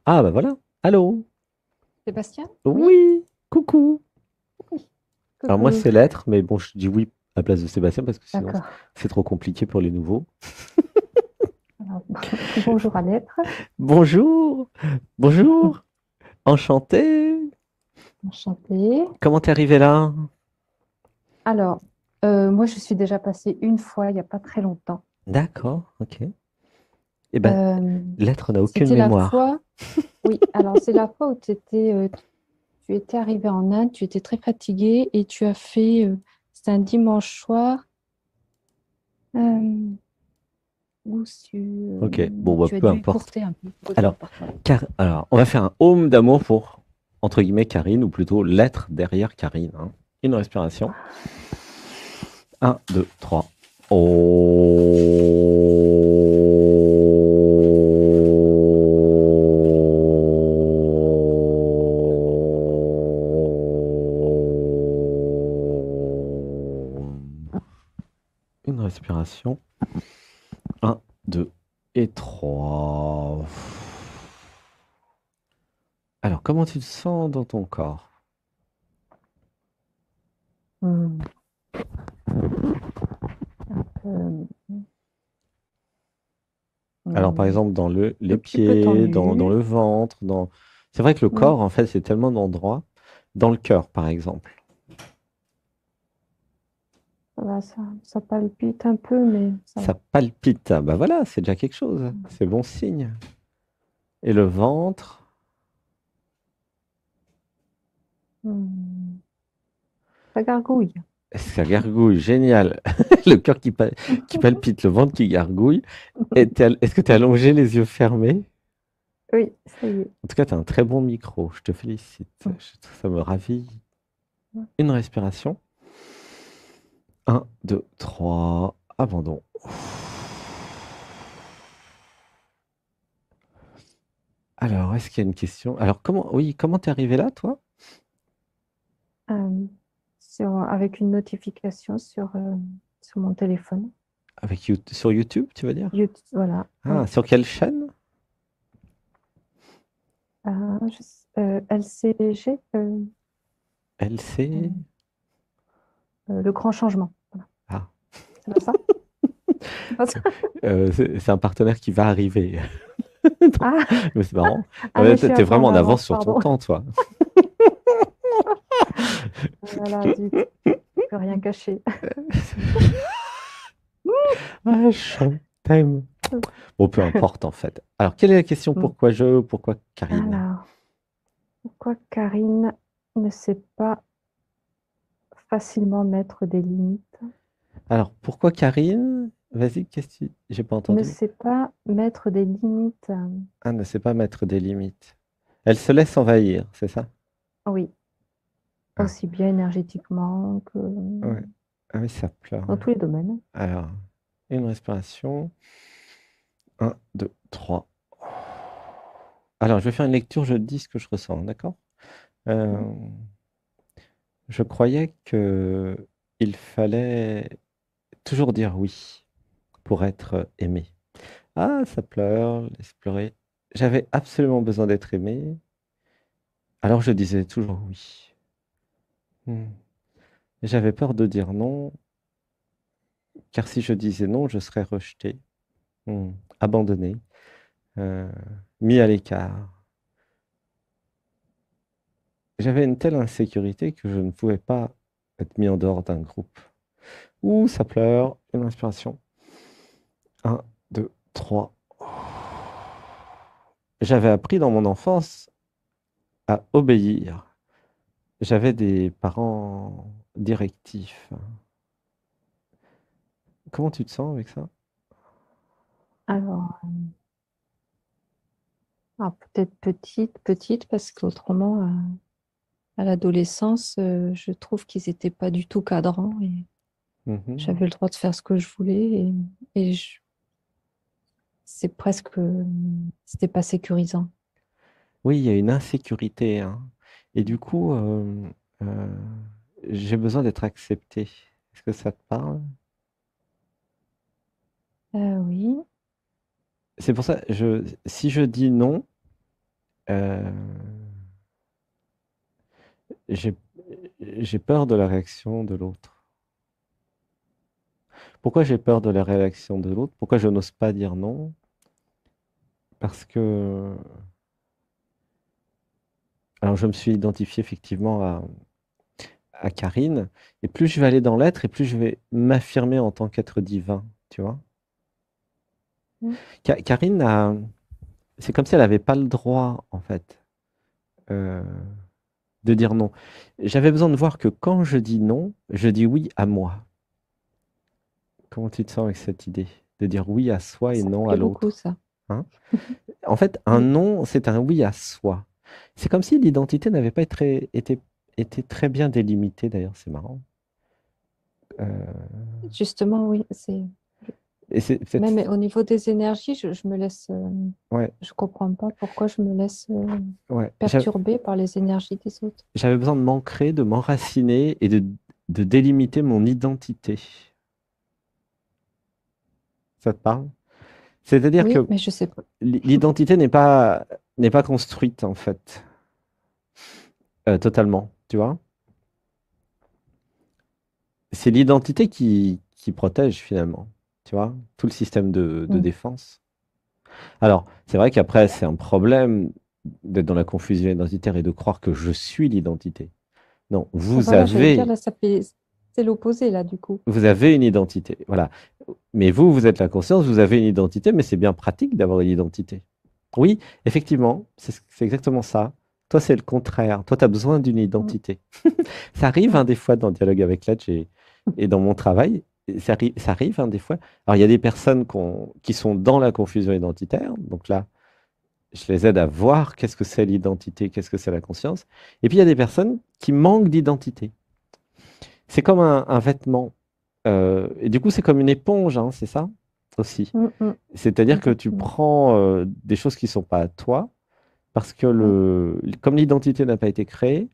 Ah bah voilà. Allô? Sébastien? Oui, Oui, coucou. oui. Alors moi Coucou. c'est l'être, mais bon, je dis oui à la place de Sébastien parce que sinon D'accord. c'est trop compliqué pour les nouveaux. Alors, bonjour à l'être. Bonjour, bonjour, enchanté. Enchantée. Comment t'es arrivé là? Alors, moi, je suis déjà passée une fois, il n'y a pas très longtemps. D'accord, ok. Eh ben, Euh, l'être n'a aucune C'était la mémoire. fois, oui, alors c'est la fois où tu étais arrivé en Inde, tu étais très fatiguée et tu as fait, c'était un dimanche soir, euh, où Ok, bon bah tu as peu dû importe. écourter un peu. Oui, peu Alors, importe, voilà. alors on va faire un home d'amour pour, entre guillemets, Karine, ou plutôt l'être derrière Karine, hein. Une respiration. Un, 2, 3. Une respiration. Un, 2 et 3. Alors, comment tu te sens dans ton corps? Hmm. Euh, Alors, par hmm. exemple, dans les Un petit peu pieds, dans tendu. le ventre, dans... C'est vrai que le Hmm. corps, en fait, c'est tellement d'endroits. Dans le cœur, par exemple. Voilà, ça palpite un peu, mais ça Ça va. palpite. Ah bah voilà, c'est déjà quelque chose. C'est bon signe. Et le ventre, Hmm. Ça gargouille. ça gargouille, génial. Le cœur qui palpite, le ventre qui gargouille. Est-ce que tu es allongé les yeux fermés? Oui, ça y est. En tout cas, tu as un très bon micro. Je te félicite. Hmm. Ça me ravit. Une respiration. Un, 2, 3. Abandon. Alors, est-ce qu'il y a une question? Alors, oui, comment t'es arrivé là, toi? Euh, Avec une notification sur mon téléphone. Sur YouTube, tu veux dire? Voilà, Ah, oui. sur quelle chaîne? LCG, LC? le grand changement. Voilà. Ah, C'est pas ça? C'est pas ça? c'est un partenaire qui va arriver. Ah, Mais c'est marrant. Ah ah, mais ouais, je suis t'es un peu en vraiment en avance avance, sur ton pardon. temps, toi. Voilà, zut, je peux rien cacher. Ah, je t'aime. Bon, peu importe, en fait. Alors, quelle est la question? Hmm. Pourquoi Karine? Alors, pourquoi Karine ne sait pas facilement mettre des limites? Alors, pourquoi Karine? Vas-y, qu'est-ce que j'ai pas Ne entendu. sait pas mettre des limites. Ah, ne sait pas mettre des limites. Elle se laisse envahir, c'est ça? Oui, Ah, aussi bien énergétiquement que ouais. Ah oui, ça pleure. dans tous les domaines. Alors, une respiration. Un, 2, 3. Alors, je vais faire une lecture, je dis ce que je ressens, d'accord? Oui. Euh, je croyais que il fallait toujours dire oui pour être aimé. Ah, ça pleure, laisse pleurer. J'avais absolument besoin d'être aimé, alors je disais toujours oui. Hmm. J'avais peur de dire non, car si je disais non, je serais rejeté, hmm, abandonné, euh, mis à l'écart. J'avais une telle insécurité que je ne pouvais pas être mis en dehors d'un groupe. Ouh, ça pleure. Une inspiration. Un, 2, 3. J'avais appris dans mon enfance à obéir. J'avais des parents directifs. Comment tu te sens avec ça? Alors, peut-être petite, parce qu'autrement, à l'adolescence, je trouve qu'ils n'étaient pas du tout cadrants et Mhm. j'avais le droit de faire ce que je voulais et c'est presque, c'était pas sécurisant. Oui, il y a une insécurité, hein. Et du coup, euh, j'ai besoin d'être accepté. Est-ce que ça te parle? Oui, C'est pour ça, si je dis non, Euh, j'ai, j'ai peur de la réaction de l'autre. Pourquoi j'ai peur de la réaction de l'autre? Pourquoi je n'ose pas dire non? Parce que, alors je me suis identifié effectivement à Karine, et plus je vais aller dans l'être, et plus je vais m'affirmer en tant qu'être divin, tu vois. Mm. Karine c'est comme si elle n'avait pas le droit, en fait, euh, de dire non. J'avais besoin de voir que quand je dis non, je dis oui à moi. Comment tu te sens avec cette idée de dire oui à soi et Ça me non à plaît beaucoup, l'autre, ça. hein? En fait, un Oui, non, c'est un oui à soi. C'est comme si l'identité n'avait pas été très bien délimitée, d'ailleurs, c'est marrant. Euh, justement, oui. et c'est peut-être, Même au niveau des énergies, je me laisse. ouais, Je comprends pas pourquoi je me laisse ouais. perturber par les énergies des autres. J'avais besoin de m'ancrer, de m'enraciner et de délimiter mon identité. Ça te parle? C'est-à-dire Oui, que mais je sais pas. l'identité n'est pas construite, en fait, totalement, tu vois? C'est l'identité qui protège, finalement, tu vois? Tout le système de Mm. défense. Alors, c'est vrai qu'après, c'est un problème d'être dans la confusion identitaire et de croire que je suis l'identité. Non, Voilà, j'allais dire, là, c'est l'opposé, là, du coup. vous avez une identité, voilà. Mais vous êtes la conscience, vous avez une identité, mais c'est bien pratique d'avoir une identité. Oui, effectivement, c'est exactement ça. Toi, c'est le contraire. Toi, tu as besoin d'une Mm. identité. Ça arrive Ouais. hein, des fois dans le dialogue avec l'être et dans mon travail. Ça arrive hein, des fois. Alors, il y a des personnes qui sont dans la confusion identitaire. Donc là, je les aide à voir qu'est-ce que c'est l'identité, qu'est-ce que c'est la conscience. Et puis, il y a des personnes qui manquent d'identité. C'est comme un vêtement. Et du coup, c'est comme une éponge, hein, c'est ça aussi. Mm, mm. C'est-à-dire que tu Exactement. prends des choses qui ne sont pas à toi, parce que Oui. comme l'identité n'a pas été créée,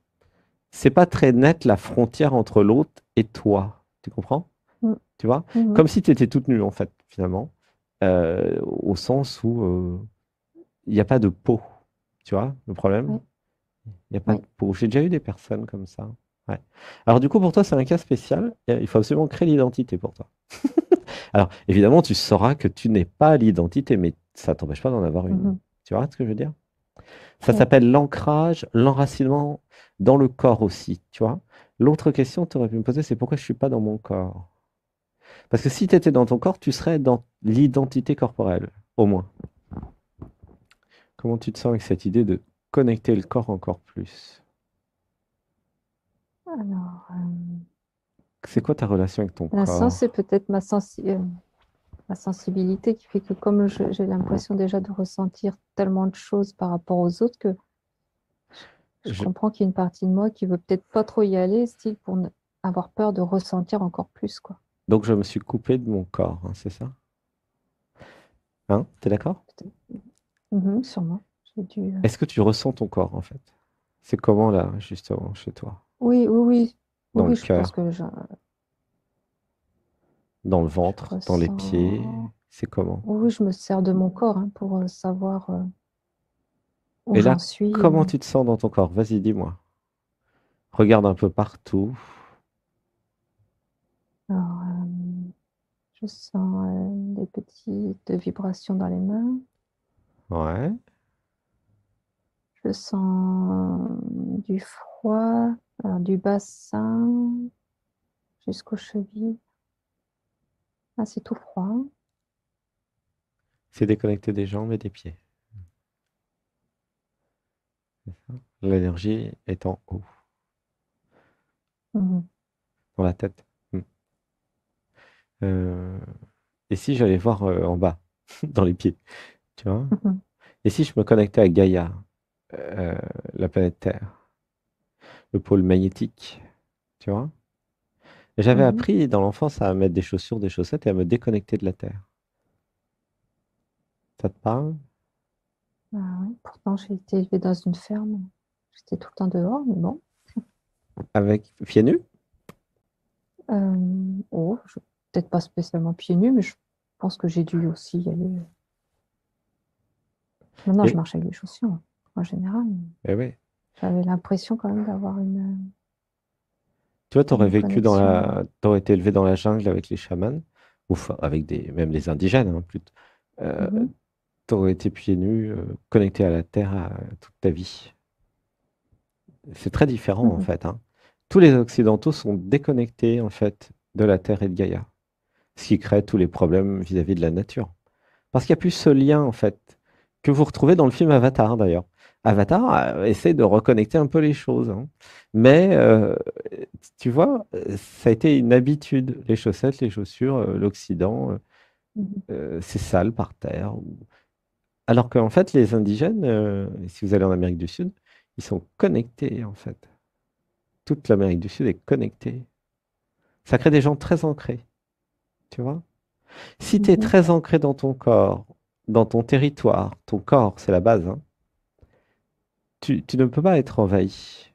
c'est pas très net la frontière entre l'autre et toi. Tu comprends? Mm, Tu vois? mm, Comme si tu étais toute nue, en fait, finalement, au sens où il n'y a pas de peau. Tu vois le problème? oui, Il n'y a pas de oui. peau. J'ai déjà eu des personnes comme ça. Ouais. Alors, du coup, pour toi, c'est un cas spécial. Il faut absolument créer l'identité pour toi. Alors, évidemment, tu sauras que tu n'es pas l'identité, mais ça ne t'empêche pas d'en avoir une. Mhm. Tu vois ce que je veux dire? Ça Oui. s'appelle l'ancrage, l'enracinement dans le corps aussi, tu vois? L'autre question que tu aurais pu me poser, c'est pourquoi je ne suis pas dans mon corps? Parce que si tu étais dans ton corps, tu serais dans l'identité corporelle, au moins. Comment tu te sens avec cette idée de connecter le corps encore plus? Alors, C'est quoi ta relation avec ton l'instant, c'est corps? peut-être ma sensibilité qui fait que comme j'ai l'impression déjà de ressentir tellement de choses par rapport aux autres que je Je- comprends qu'il y a une partie de moi qui veut peut-être pas trop y aller, style pour avoir peur de ressentir encore plus, quoi. Donc je me suis coupé de mon corps, hein, c'est ça? Hein? T'es d'accord? Peut-être. Mhm, sûrement. J'ai dû. Est-ce que tu ressens ton corps en fait? C'est comment là, justement, chez toi? Oui, oui, oui. Oui, Dans le oui, je pense cœur, que dans le je ventre, dans les pieds? ressens. C'est comment? Oui, oui, je me sers de mon corps hein, pour savoir où Et là, j'en suis. comment tu te sens dans ton corps? Vas-y, dis-moi. Regarde un peu partout. Alors, je sens des petites vibrations dans les mains. Ouais. Je sens du froid, alors, du bassin jusqu'aux chevilles. Ah, c'est tout froid. C'est déconnecté des jambes et des pieds. L'énergie est en haut, Mhm. dans la tête. Hmm. Euh, Et si j'allais voir en bas, dans les pieds, tu vois? Mhm. Et si je me connectais à Gaïa, euh, la planète Terre, le pôle magnétique, tu vois? J'avais Mhm. appris dans l'enfance à mettre des chaussures, des chaussettes et à me déconnecter de la Terre. Ça te parle? Ah ouais. Pourtant, j'ai été élevée dans une ferme. J'étais tout le temps dehors, mais bon. Avec pieds nus? Oh, peut-être pas spécialement pieds nus, mais je pense que j'ai dû aussi y aller. Maintenant, je Et, marche avec des chaussures. en général. Eh oui. J'avais l'impression quand même d'avoir Tu vois, t'aurais une vécu connexion. t'aurais été élevé dans la jungle avec les chamans, ou enfin, avec même des indigènes, hein, plutôt. Euh, Mhm, T'aurais été pieds nus, connecté à la terre toute ta vie. C'est très différent, en mhm, fait, hein. Tous les Occidentaux sont déconnectés, en fait, de la terre et de Gaïa, ce qui crée tous les problèmes vis-à-vis de la nature. Parce qu'il n'y a plus ce lien, en fait, que vous retrouvez dans le film Avatar, d'ailleurs. Avatar essaie de reconnecter un peu les choses, hein. Mais, tu vois, ça a été une habitude. Les chaussettes, les chaussures, l'Occident, mhm. c'est sale par terre. Alors qu'en fait, les indigènes, si vous allez en Amérique du Sud, ils sont connectés, en fait. Toute l'Amérique du Sud est connectée. Ça crée des gens très ancrés, tu vois. Si tu es Mhm. très ancré dans ton corps, dans ton territoire, ton corps, c'est la base, hein, tu ne peux pas être envahi.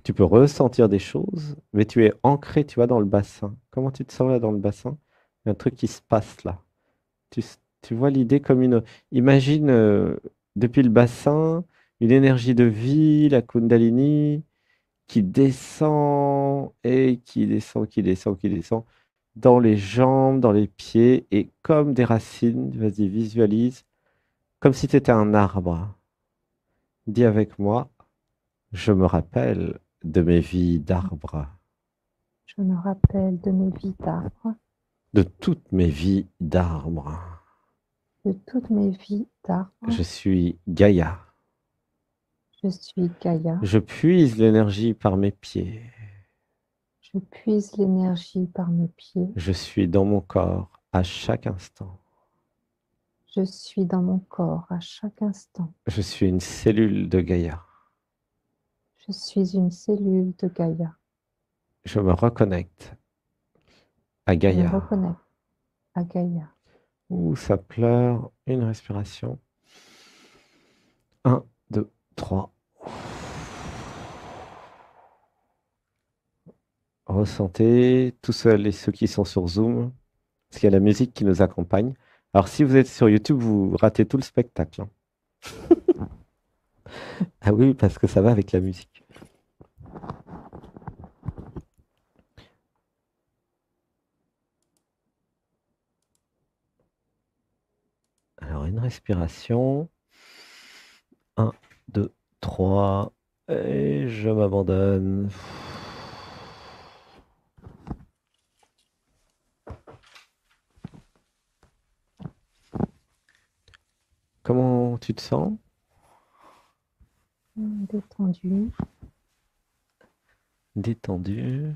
Tu peux ressentir des choses, mais tu es ancré, tu vois, dans le bassin. Comment tu te sens là dans le bassin? Il y a un truc qui se passe là. Tu vois l'idée comme une... Imagine depuis le bassin, une énergie de vie, la Kundalini, qui descend et qui descend, qui descend, qui descend dans les jambes, dans les pieds, et comme des racines, vas-y, visualise, comme si tu étais un arbre. Dis avec moi, je me rappelle de mes vies d'arbre, Je me rappelle de mes vies d'arbres, de toutes mes vies d'arbre. de toutes mes vies d'arbres. Je suis Gaïa. Je suis Gaïa. Je puise l'énergie par mes pieds. Je puise l'énergie par mes pieds. Je suis dans mon corps à chaque instant. Je suis dans mon corps à chaque instant. Je suis une cellule de Gaïa. Je suis une cellule de Gaïa. Je me reconnecte à Je me Gaïa. reconnecte à Gaïa. Ouh, ça pleure. Une respiration. Un, deux, trois. Ressentez, tout seul et ceux qui sont sur Zoom, parce qu'il y a la musique qui nous accompagne. Alors, si vous êtes sur YouTube, vous ratez tout le spectacle, hein. Ah oui, parce que ça va avec la musique. Alors, une respiration. Un, deux, trois. Et je m'abandonne. Comment tu te sens? Détendu. Détendu.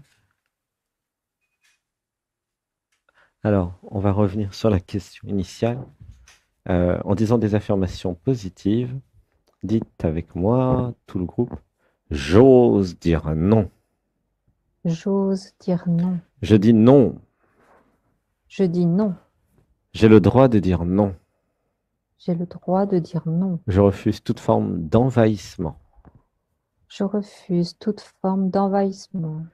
Alors, on va revenir sur la question initiale. En disant des affirmations positives, dites avec moi, tout le groupe, j'ose dire non. J'ose dire non. Je dis non. Je dis non. J'ai le droit de dire non. J'ai le droit de dire non. Je refuse toute forme d'envahissement. Je refuse toute forme d'envahissement.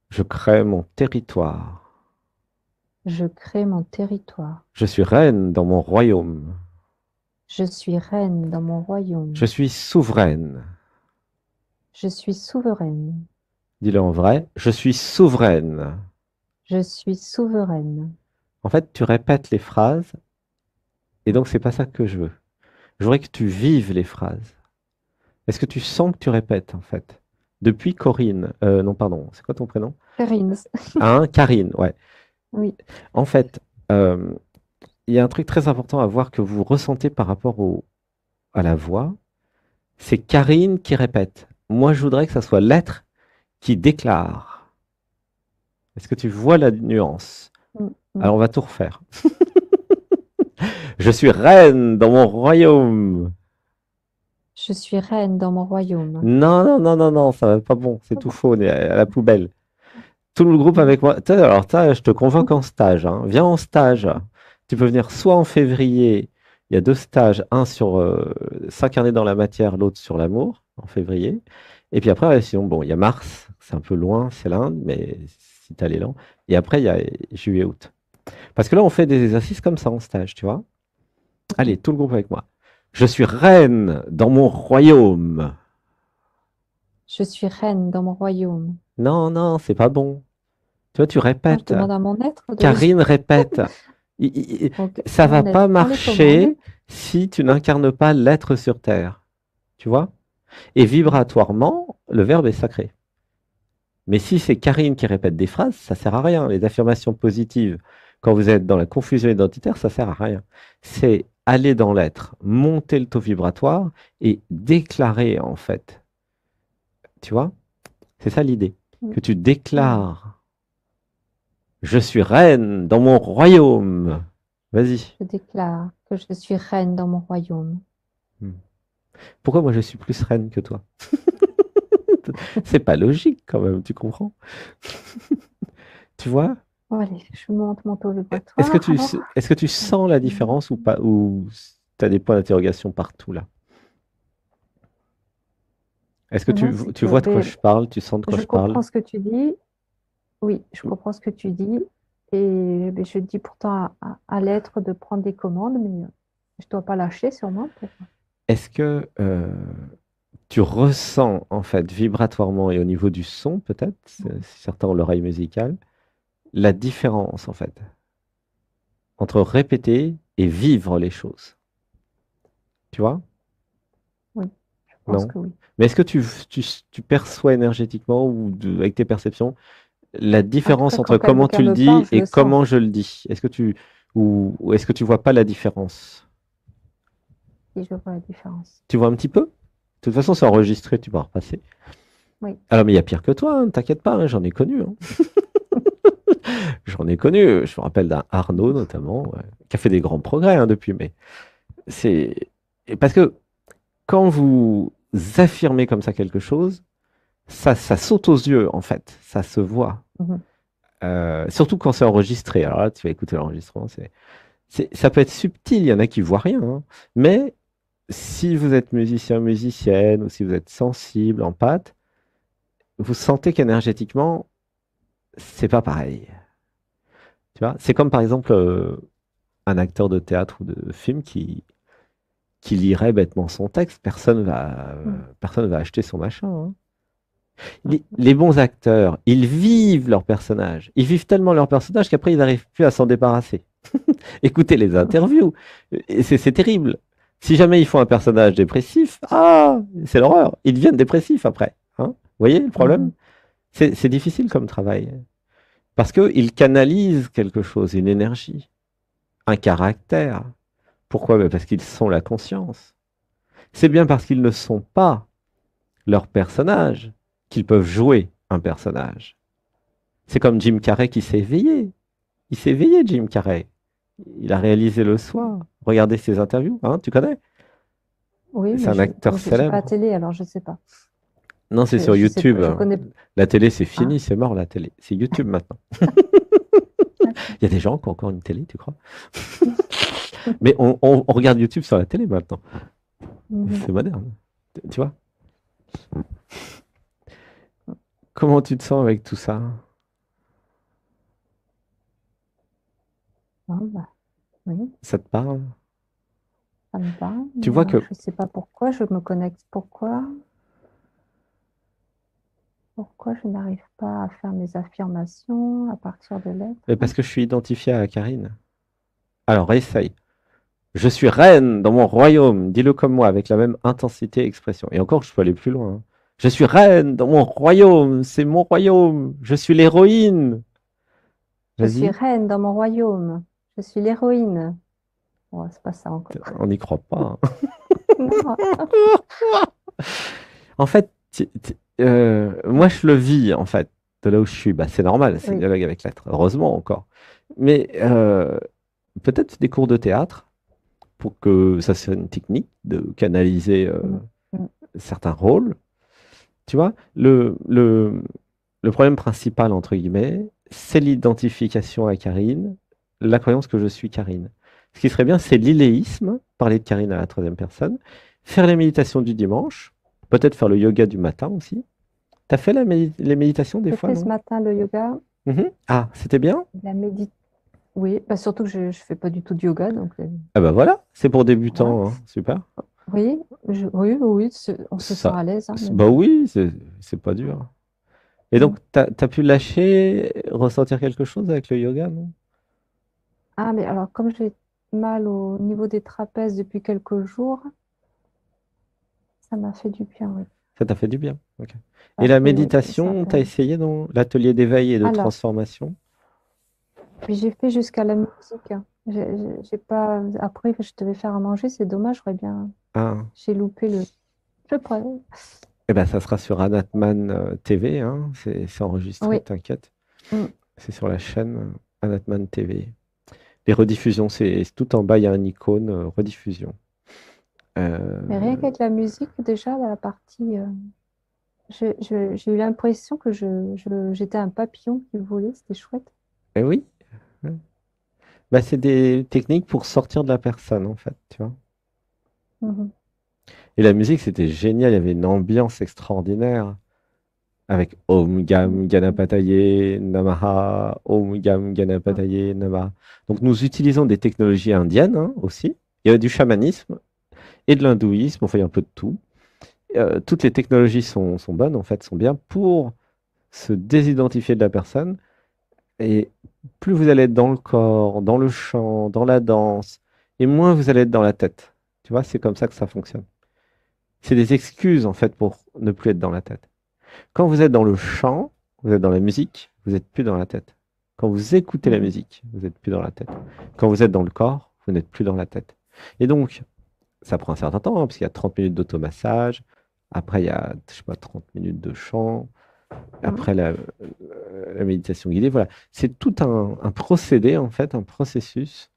Je crée mon territoire. Je crée mon territoire. Je suis reine dans mon royaume. Je suis reine dans mon Je royaume. suis souveraine. Je suis souveraine. Dis-le en vrai, je suis souveraine. Je suis souveraine. En fait, tu répètes les phrases et donc c'est pas ça que je veux. Je voudrais que tu vives les phrases. Est-ce que tu sens que tu répètes en fait? Depuis Corinne, non pardon, c'est quoi ton prénom? Karine. Hein, Karine, ouais. Oui. En fait, euh, il y a un truc très important à voir que vous ressentez par rapport à la voix. C'est Karine qui répète. Moi, je voudrais que ça soit l'être qui déclare. Est-ce que tu vois la nuance? Mm, mm. Alors, on va tout refaire. Je suis reine dans mon royaume. Je suis reine dans mon royaume. Non, non, non, non, non, ça va pas bon. C'est tout faux, on est à la poubelle. Tout le groupe Mm, avec moi. Alors, je te convoque mm. en stage, hein. Viens en stage. Tu peux venir soit en février. Il y a deux stages, un sur s'incarner dans la matière, l'autre sur l'amour, en février. Et puis après, sinon, bon, il y a mars, c'est un peu loin, c'est l'Inde, mais si tu as l'élan. Et après, il y a juillet-août. Parce que là, on fait des exercices comme ça en stage, tu vois. Allez, tout le groupe avec moi. Je suis reine dans mon royaume. Je suis reine dans mon royaume. Non, non, c'est pas bon. Tu vois, tu Non, je répètes. demande à mon être de le dire. Karine répète. Donc, Ça va mon pas être prend les commandes. marcher si tu n'incarnes pas l'être sur Terre. Tu vois? Et vibratoirement, le verbe est sacré. Mais si c'est Karine qui répète des phrases, ça sert à rien. Les affirmations positives, quand vous êtes dans la confusion identitaire, ça sert à rien. C'est aller dans l'être, monter le taux vibratoire et déclarer en fait. Tu vois? C'est ça l'idée. Mm. Que tu Oui, déclares. Je suis reine dans mon royaume. Vas-y. je déclare que je suis reine dans mon royaume. Hmm. Pourquoi moi je suis plus reine que toi? C'est pas logique quand même, tu comprends? Tu vois? Bon, allez, je monte mon taux Est-ce que vibratoire. tu, Alors, est-ce que tu sens la différence ou pas? Ou tu as des points d'interrogation partout là? Est-ce que non, c'est tu que vois de quoi ben, je parle? Tu sens de quoi je je parle? comprends ce que tu dis. Oui, je comprends ce que tu dis. Et ben, je dis pourtant à l'être de prendre des commandes, mais je ne dois pas lâcher sûrement. Est-ce que tu ressens en fait vibratoirement et au niveau du son peut-être, si certains ont l'oreille musicale, la différence en fait entre répéter et vivre les choses? Tu vois? Oui, je pense Non? que oui. Mais est-ce que tu perçois énergétiquement ou avec tes perceptions la En tout différence cas, entre quand comment quelqu'un tu le me parle, dis je et le sens. comment je le dis? Est-ce que ou est-ce que tu vois pas la différence? Et je vois la différence. Tu vois un petit peu? De toute façon, c'est enregistré, tu vas repasser. Oui. Alors, mais il y a pire que toi, hein, t'inquiète pas, hein, j'en ai connu, hein. J'en ai connu. Je me rappelle d'un Arnaud notamment, ouais, qui a fait des grands progrès hein, depuis. Mais c'est parce que quand vous affirmez comme ça quelque chose, ça saute aux yeux en fait, ça se voit. Mhm. Surtout quand c'est enregistré. Alors là, tu vas écouter l'enregistrement, ça peut être subtil, il y en a qui voient rien, hein. Mais si vous êtes musicien, musicienne, ou si vous êtes sensible, en pâte, vous sentez qu'énergétiquement, c'est pas pareil. Tu vois? C'est comme par exemple un acteur de théâtre ou de film qui lirait bêtement son texte. Mhm. Personne va acheter son machin, hein. Mhm. Les bons acteurs, ils vivent leur personnage. Ils vivent tellement leur personnage qu'après, ils n'arrivent plus à s'en débarrasser. Écoutez les interviews. Et c'est terrible. Si jamais ils font un personnage dépressif, c'est l'horreur. Ils deviennent dépressifs après, hein. Vous voyez le problème? Mhm. C'est difficile comme travail. Parce qu'ils canalisent quelque chose, une énergie, un caractère. Pourquoi? Ben parce qu'ils sont la conscience. C'est bien parce qu'ils ne sont pas leur personnage qu'ils peuvent jouer un personnage. C'est comme Jim Carrey qui s'est éveillé. Il s'est éveillé, Jim Carrey. Il a réalisé le soir. Regardez ses interviews, hein, tu connais? Oui, C'est mais un acteur comme j'ai pas la célèbre. télé, alors je ne sais pas. Non, c'est sur Je sais YouTube. pas, je connais. La télé, c'est fini, Ah, c'est mort la télé. C'est YouTube maintenant. d'accord. Il y a des gens qui ont encore une télé, tu crois? Mais on regarde YouTube sur la télé maintenant. Mhm. C'est moderne. Tu vois? Comment tu te sens avec tout ça? Ah, bah, oui, Ça te parle? ça me parle, Tu mais vois que je ne sais pas pourquoi je me connecte. Pourquoi je n'arrive pas à faire mes affirmations à partir de l'être? parce que je suis identifié à Karine. Alors, essaye. Je suis reine dans mon royaume. Dis-le comme moi, avec la même intensité et expression. Et encore, je peux aller plus loin, hein. Je suis reine dans mon royaume. C'est mon royaume. Je suis l'héroïne. Je suis Vas-y. reine dans mon royaume. Je suis l'héroïne. Oh, c'est pas ça encore. On n'y croit pas, Non. hein. En fait, moi, je le vis, en fait, de là où je suis. Bah, c'est normal, c'est le Oui. dialogue avec l'être. Heureusement encore. Mais peut-être des cours de théâtre pour que ça soit une technique de canaliser Mm, mm, certains rôles. Tu vois, le problème principal, entre guillemets, c'est l'identification à Karine, la croyance que je suis Karine. Ce qui serait bien, c'est l'illéisme, parler de Karine à la troisième personne, faire les méditations du dimanche, peut-être faire le yoga du matin aussi. T'as fait les méditations des J'ai fois, fait ce non? matin le yoga, Mhm. Ah, c'était bien? la méditation. Oui, bah, surtout que je ne fais pas du tout de yoga, donc Ah bah voilà, c'est pour voilà. débutants, hein, super. Oui, oui, oui, on se sent Ça, à l'aise, hein, bah même. oui, c'est pas dur. Et Mm. donc, t'as pu lâcher, ressentir quelque chose avec le yoga, non? Ah, mais alors, comme j'ai mal au niveau des trapèzes depuis quelques jours, ça m'a fait du bien, oui. Ça t'a fait du bien. Ok. Et Ça la fait, oui, ça méditation, fait. t'as essayé dans l'atelier d'éveil et de Alors, transformation? puis j'ai fait jusqu'à la musique, hein. J'ai pas. Après, je devais faire à manger, c'est dommage, j'aurais bien. Ah, J'ai loupé le. Je pourrais. eh ben ça sera sur Anatman TV, hein, c'est enregistré, Oui. t'inquiète. Mm. C'est sur la chaîne Anatman TV. Les rediffusions, c'est tout en bas, il y a un icône rediffusion. Mais rien Euh, qu'avec la musique, déjà, dans la partie. J'ai eu l'impression que j'étais un papillon qui volait, c'était chouette. eh oui, bah, c'est des techniques pour sortir de la personne, en fait, tu vois. Mhm. Et la musique, c'était génial, il y avait une ambiance extraordinaire avec Om Gam Ganapataye Namaha, Om Gam Mhm. Ganapataye Namaha. Donc nous utilisons des technologies indiennes hein, aussi. Il y a du chamanisme et de l'hindouisme, enfin il y a un peu de tout. Toutes les technologies sont bonnes, en fait, sont bien pour se désidentifier de la personne. Et plus vous allez être dans le corps, dans le chant, dans la danse, et moins vous allez être dans la tête. Tu vois, c'est comme ça que ça fonctionne. C'est des excuses, en fait, pour ne plus être dans la tête. Quand vous êtes dans le chant, vous êtes dans la musique, vous n'êtes plus dans la tête. Quand vous écoutez la Mhm. musique, vous n'êtes plus dans la tête. Quand vous êtes dans le corps, vous n'êtes plus dans la tête. Et donc, ça prend un certain temps, hein, parce qu'il y a 30 minutes d'automassage. Après, il y a, je sais pas, 30 minutes de chant. Mhm. Après, la méditation guidée. Voilà. C'est tout un procédé, en fait, un processus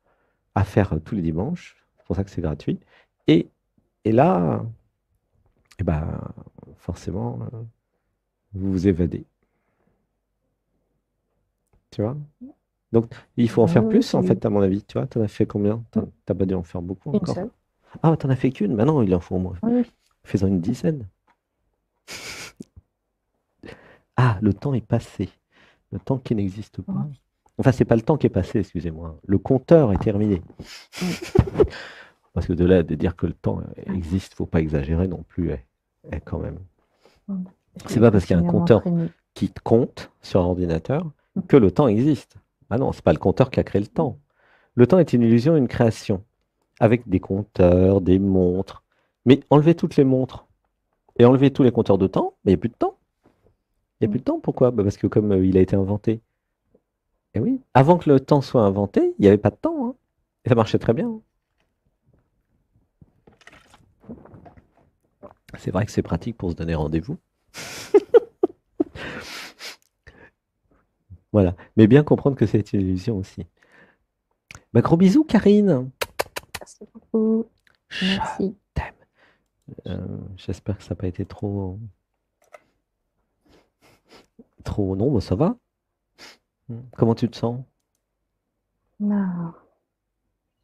à faire tous les dimanches. C'est pour ça que c'est gratuit. Et, et là, eh ben, forcément, vous vous évadez. Tu vois? Donc, il faut en Oui, faire oui, plus, en j'ai eu fait, à mon avis. Tu vois, t'en as fait combien? T'as pas dû en faire beaucoup une encore. seule. Ah, t'en as fait qu'une? Maintenant, il en faut au moins. Oui, oui. Fais-en une dizaine. Ah, le temps est passé. Le temps qui n'existe pas. Mhm. Enfin, c'est pas le temps qui est passé, excusez-moi. Le compteur est terminé. Mhm. Parce que de là, de dire que le temps existe, faut pas exagérer non plus, quand même. Mhm. Je C'est vais pas parce qu'il y a un continuer à compteur m'entraîner. qui compte sur un ordinateur que le temps existe. Ah non, c'est pas le compteur qui a créé le temps. Le temps est une illusion, une création, avec des compteurs, des montres. Mais enlevez toutes les montres et enlevez tous les compteurs de temps, mais il n'y a plus de temps. Il n'y a plus Mhm. de temps, pourquoi? Bah, parce que comme il a été inventé. Et oui, avant que le temps soit inventé, il n'y avait pas de temps, hein. Et ça marchait très bien, hein. C'est vrai que c'est pratique pour se donner rendez-vous. Voilà. Mais bien comprendre que c'est une illusion aussi. Bah, gros bisous, Karine. Merci beaucoup. Je Merci. t'aime. J'espère que ça n'a pas été trop. Non, bah, ça va. Comment tu te sens? Ah,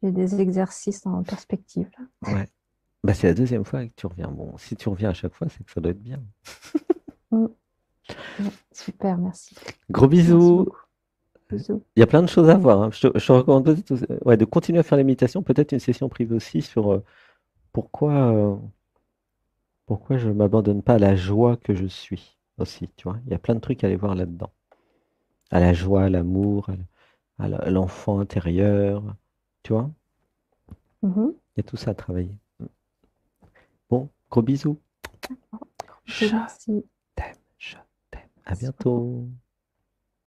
j'ai des exercices en perspective, là. Ouais. Bah, c'est la deuxième fois que tu reviens. Bon, si tu reviens à chaque fois, c'est que ça doit être bien. Mhm. Ouais, super, merci. Gros Merci bisous. beaucoup. Bisous. Il y a plein de choses à voir, hein. Je te recommande peut-être ouais, de continuer à faire les méditations, peut-être une session privée aussi sur pourquoi, euh, pourquoi je ne m'abandonne pas à la joie que je suis aussi, tu vois. Il y a plein de trucs à aller voir là-dedans. À la joie, à l'amour, à l'enfant intérieur, tu vois. Mhm. Il y a tout ça à travailler. Bon, gros bisous. Gros bisous, Je merci. t'aime, je t'aime. À Merci beaucoup. bientôt.